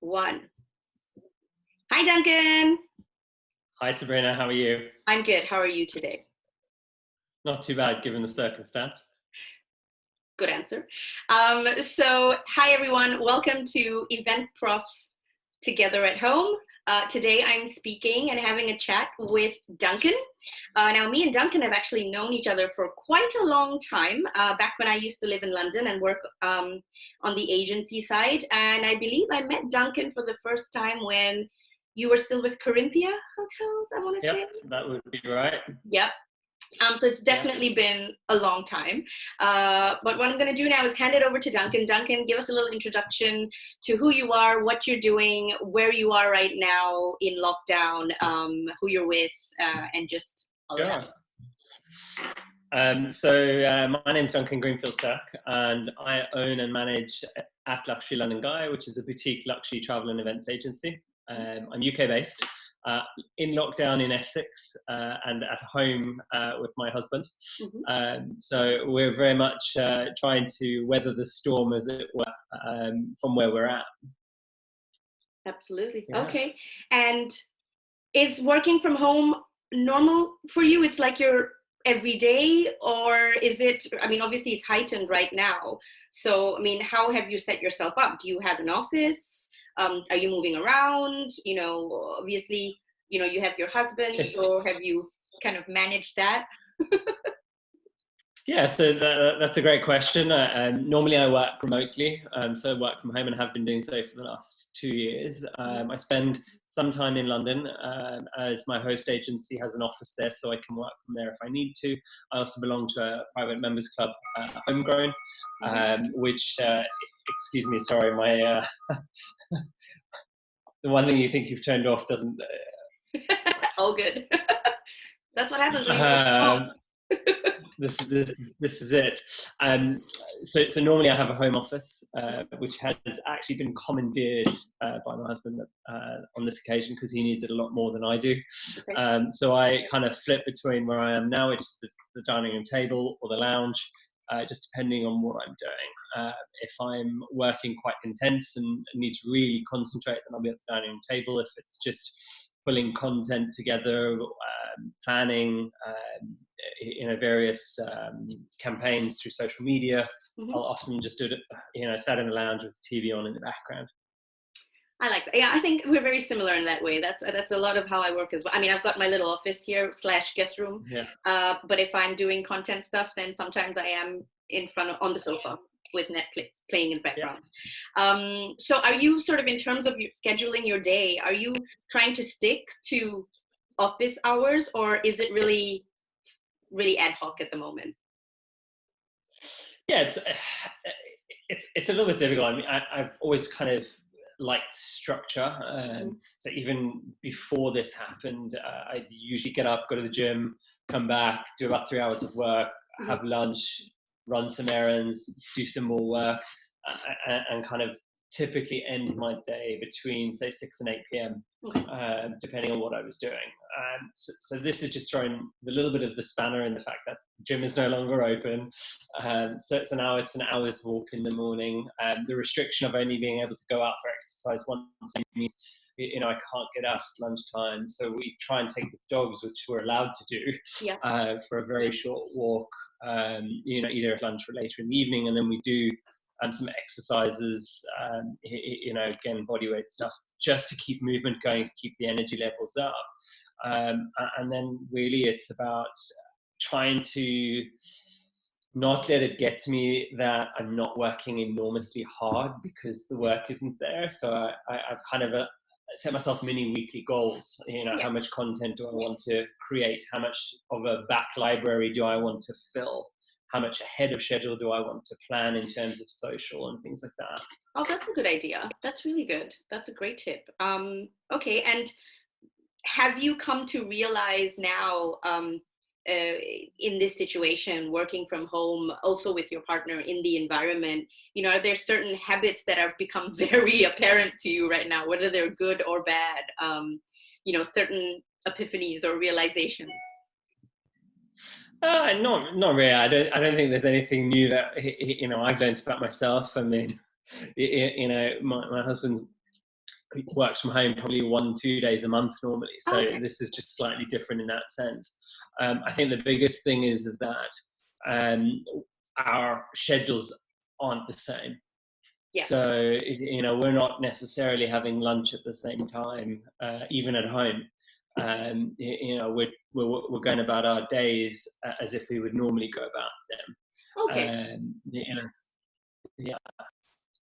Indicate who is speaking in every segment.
Speaker 1: One. Hi, Duncan.
Speaker 2: Hi, Sabrina. How are you?
Speaker 1: I'm good. How are you today?
Speaker 2: Not too bad, given the circumstance.
Speaker 1: Good answer. Hi, everyone. Welcome to Eventprofs Together at Home. Today, I'm speaking and having a chat with Duncan. Now, me and Duncan have actually known each other for quite a long time, back when I used to live in London and work on the agency side. And I believe I met Duncan for the first time when you were still with Corinthia Hotels, I want to say.
Speaker 2: Yep, that would be right.
Speaker 1: Yep. So it's definitely been a long time. But what I'm going to do now is hand it over to Duncan. Duncan, give us a little introduction to who you are, what you're doing, where you are right now in lockdown, who you're with, and just all of
Speaker 2: that. My name's Duncan Greenfield-Turk, and I own and manage at Luxury London Guy, which is a boutique luxury travel and events agency. I'm UK based, in lockdown in Essex, and at home with my husband. So we're very much trying to weather the storm, as it were, from where we're at.
Speaker 1: Absolutely. Yeah. Okay. And is working from home normal for you? It's like you're every day, or is it, I mean, obviously it's heightened right now. So, I mean, how have you set yourself up? Do you have an office? Are you moving around? You know, obviously, you know, you have your husband, so have you kind of managed that?
Speaker 2: Yeah, so that's a great question. Normally I work remotely, so I work from home and have been doing so for the last 2 years. I spend some time in London, as my host agency has an office there, so I can work from there if I need to. I also belong to a private members club, Homegrown, which, excuse me, sorry, my the one thing you think you've turned off doesn't...
Speaker 1: All good. That's what happens when you
Speaker 2: This is it. So normally I have a home office, which has actually been commandeered by my husband on this occasion, because he needs it a lot more than I do. Okay. So I kind of flip between where I am now, which is the dining room table or the lounge, just depending on what I'm doing. If I'm working quite intense and need to really concentrate, then I'll be at the dining room table. If it's just pulling content together, planning, various campaigns through social media, I'll often just do it, sat in the lounge with the TV on in the background.
Speaker 1: I like that. Yeah, I think we're very similar in that way. That's a lot of how I work as well. I mean, I've got my little office here / guest room. Yeah. But if I'm doing content stuff, then sometimes I am in front on the sofa with Netflix playing in the background. Yeah. So are you sort of, in terms of scheduling your day, are you trying to stick to office hours, or is it really ad hoc at the moment?
Speaker 2: Yeah, it's a little bit difficult. I mean, I've always kind of liked structure. So even before this happened, I'd usually get up, go to the gym, come back, do about 3 hours of work, have lunch, run some errands, do some more work, and kind of typically end my day between, say, 6 and 8 p.m, depending on what I was doing. So this is just throwing a little bit of the spanner in the fact that the gym is no longer open. So now it's an hour's walk in the morning. The restriction of only being able to go out for exercise once means, I can't get out at lunchtime. So we try and take the dogs, which we're allowed to do, for a very short walk, either at lunch or later in the evening. And then we do some exercises, again, body weight stuff, just to keep movement going, to keep the energy levels up. And then really it's about trying to not let it get to me that I'm not working enormously hard because the work isn't there. So I've kind of set myself mini weekly goals. How much content do I want to create? How much of a back library do I want to fill? How much ahead of schedule do I want to plan in terms of social and things like that?
Speaker 1: Oh, that's a good idea. That's really good. That's a great tip. Okay, and have you come to realize now, in this situation, working from home, also with your partner in the environment, are there certain habits that have become very apparent to you right now, whether they're good or bad, certain epiphanies or realizations?
Speaker 2: Not really. I don't think there's anything new that I've learned about myself. I mean, my husband's works from home probably 1-2 days a month normally. So
Speaker 1: Okay.
Speaker 2: this is just slightly different in that sense. I think the biggest thing is that our schedules aren't the same.
Speaker 1: Yeah.
Speaker 2: So, we're not necessarily having lunch at the same time, even at home. We're going about our days as if we would normally go about them.
Speaker 1: Okay.
Speaker 2: Yeah.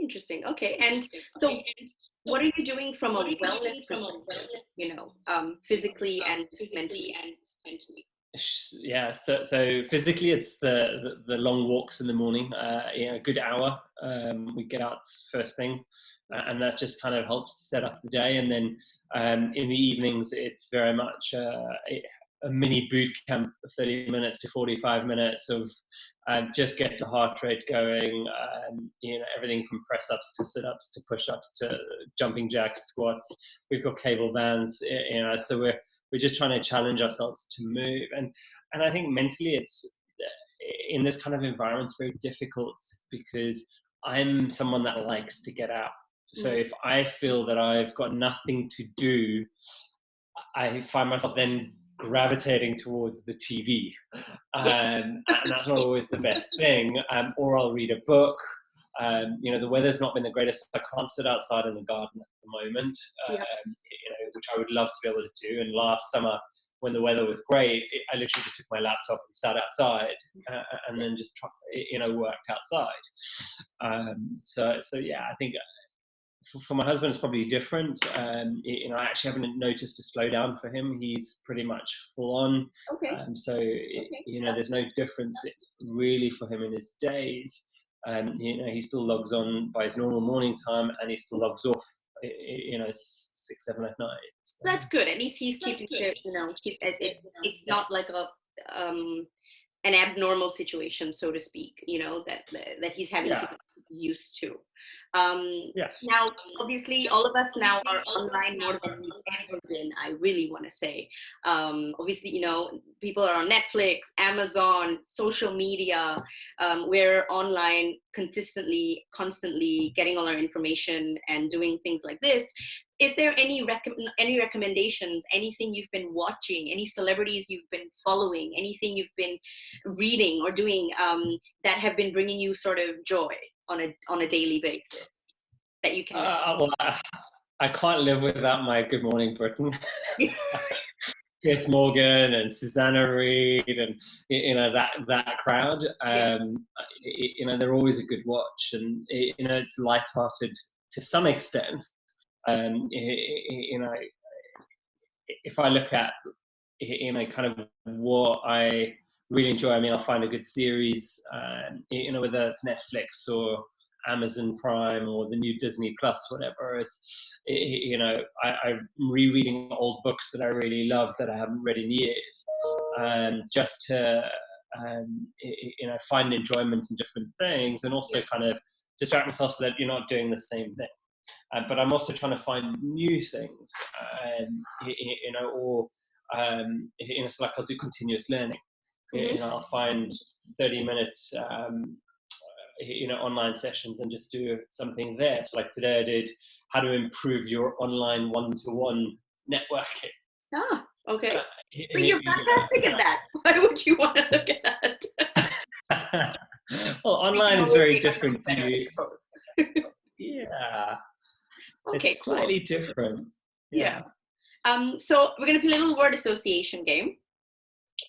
Speaker 1: Interesting. Okay. And so what are you doing from a wellness perspective, physically and mentally?
Speaker 2: Yeah, so physically it's the long walks in the morning, a good hour. We get out first thing, and that just kind of helps set up the day. And then in the evenings it's very much a mini boot camp, 30 minutes to 45 minutes of just get the heart rate going. Everything from press ups to sit ups to push ups to jumping jacks, squats. We've got cable bands, so we're just trying to challenge ourselves to move. And I think mentally it's in this kind of environment, it's very difficult because I'm someone that likes to get out. So if I feel that I've got nothing to do, I find myself then gravitating towards the TV. And that's not always the best thing. Or I'll read a book. The weather's not been the greatest. I can't sit outside in the garden at the moment, which I would love to be able to do. And last summer, when the weather was great, I literally just took my laptop and sat outside, and then just worked outside. So yeah, I think for my husband, it's probably different. I actually haven't noticed a slowdown for him. He's pretty much full on.
Speaker 1: Okay.
Speaker 2: There's no difference really for him in his days. He still logs on by his normal morning time, and he still logs off, 6, 7 at night. So.
Speaker 1: That's good. At least he's keeping to, it's not like an abnormal situation, so to speak, that he's having to get used to. Now, obviously, all of us now are online more than we've ever been, I really want to say. Obviously, people are on Netflix, Amazon, social media. We're online consistently, constantly getting all our information and doing things like this. Is there any recommendations, anything you've been watching, any celebrities you've been following, anything you've been reading or doing that have been bringing you sort of joy on a daily basis that you can?
Speaker 2: I can't live without my Good Morning Britain. Chris Morgan and Susanna Reid and that crowd. They're always a good watch, and it's lighthearted to some extent. If I look at kind of what I really enjoy, I'll find a good series, whether it's Netflix or Amazon Prime or the new Disney Plus, whatever. I'm rereading old books that I really love that I haven't read in years, just to find enjoyment in different things, and also kind of distract myself so that you're not doing the same thing. But I'm also trying to find new things, so like I'll do continuous learning. I'll find 30-minute online sessions and just do something there. So like today I did how to improve your online one-to-one networking.
Speaker 1: Okay. But you're fantastic at that. Why would you want to look at that?
Speaker 2: Well, online is very different to yeah.
Speaker 1: Okay,
Speaker 2: it's slightly different.
Speaker 1: Yeah. So we're going to play a little word association game.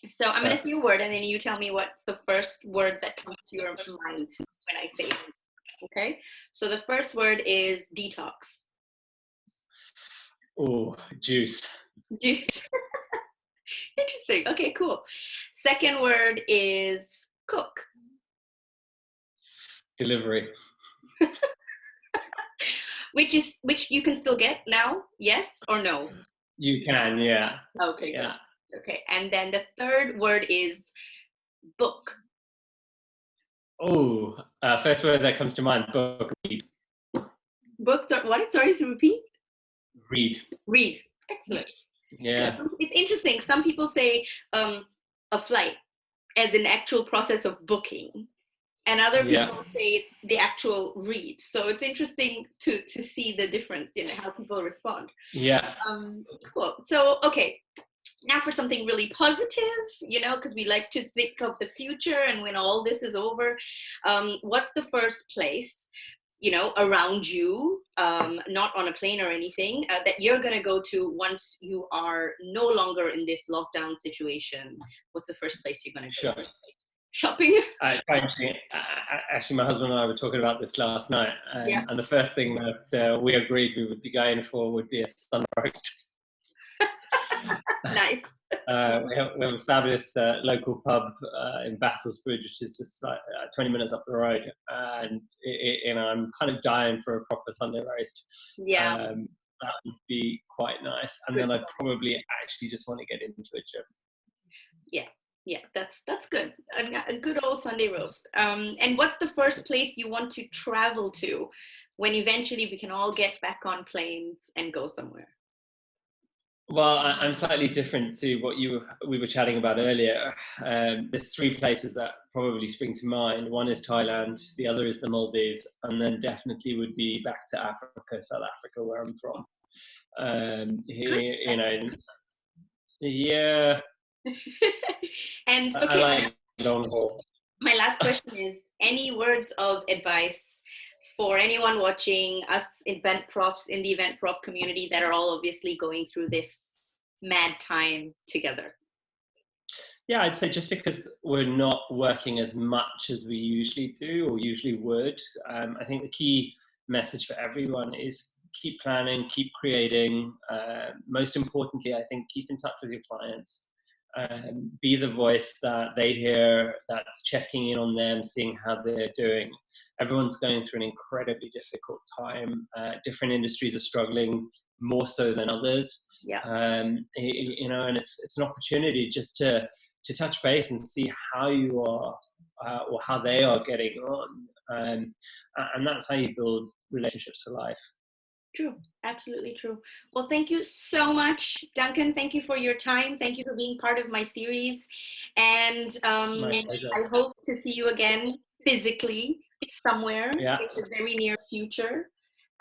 Speaker 1: So I'm going to say a word, and then you tell me what's the first word that comes to your mind when I say it. Okay? So the first word is detox.
Speaker 2: Oh, juice.
Speaker 1: Juice. Interesting. Okay, cool. Second word is cook.
Speaker 2: Delivery.
Speaker 1: Which you can still get now? Yes or no?
Speaker 2: You can, yeah.
Speaker 1: Okay, yeah. Good. Okay, and then the third word is book.
Speaker 2: Oh, first word that comes to mind, book, read.
Speaker 1: Book, what? Sorry, to repeat?
Speaker 2: Read.
Speaker 1: Read. Excellent.
Speaker 2: Yeah.
Speaker 1: It's interesting. Some people say a flight as an actual process of booking. and other
Speaker 2: Yeah.
Speaker 1: people say the actual read. So it's interesting to see the difference in how people respond.
Speaker 2: Yeah.
Speaker 1: Cool. So, okay. Now for something really positive, because we like to think of the future and when all this is over, what's the first place, around you, not on a plane or anything, that you're going to go to once you are no longer in this lockdown situation? What's the first place you're going to go?
Speaker 2: Sure.
Speaker 1: Shopping?
Speaker 2: Actually, my husband and I were talking about this last night,
Speaker 1: Yeah.
Speaker 2: and the first thing that we agreed we would be going for would be a sun roast.
Speaker 1: Nice.
Speaker 2: We have a fabulous local pub in Battlesbridge, which is just like 20 minutes up the road, and I'm kind of dying for a proper Sunday roast.
Speaker 1: Yeah.
Speaker 2: That would be quite nice, and then I'd probably actually just want to get into a gym.
Speaker 1: Yeah, that's good. A good old Sunday roast. And what's the first place you want to travel to when eventually we can all get back on planes and go somewhere?
Speaker 2: Well, I'm slightly different to what we were chatting about earlier. There's three places that probably spring to mind. One is Thailand, the other is the Maldives, and then definitely would be back to Africa, South Africa, where I'm from. Yeah.
Speaker 1: And
Speaker 2: I like long haul.
Speaker 1: My last question is, any words of advice for anyone watching us Eventprofs in the Eventprof community that are all obviously going through this mad time together?
Speaker 2: Yeah, I'd say just because we're not working as much as we usually do or usually would, I think the key message for everyone is keep planning, keep creating. Most importantly, I think keep in touch with your clients. Be the voice that they hear, that's checking in on them, seeing how they're doing. Everyone's going through an incredibly difficult time. Different industries are struggling more so than others.
Speaker 1: Yeah.
Speaker 2: And it's an opportunity just to touch base and see how you are or how they are getting on. And that's how you build relationships for life.
Speaker 1: True. Absolutely true. Well, thank you so much, Duncan. Thank you for your time. Thank you for being part of my series. And
Speaker 2: My pleasure.
Speaker 1: I hope to see you again physically somewhere in the very near future.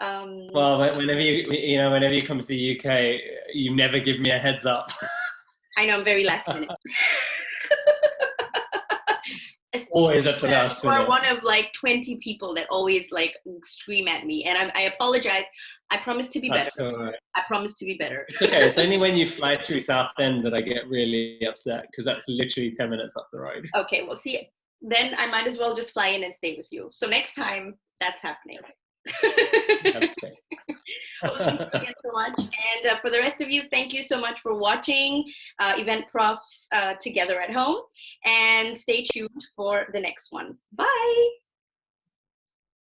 Speaker 2: Well, whenever you come to the UK, you never give me a heads up.
Speaker 1: I know, I'm very last minute.
Speaker 2: Always at the last minute.
Speaker 1: You are one of like 20 people that always like scream at me, and I apologize. I promise to be better.
Speaker 2: That's all right.
Speaker 1: I promise to be better.
Speaker 2: It's okay. It's only when you fly through Southend that I get really upset, because that's literally 10 minutes up the road.
Speaker 1: Okay, well, see, then I might as well just fly in and stay with you. So next time, that's happening. Well, thank you again so much. And for the rest of you, thank you so much for watching Eventprofs Together at Home. And stay tuned for the next one. Bye.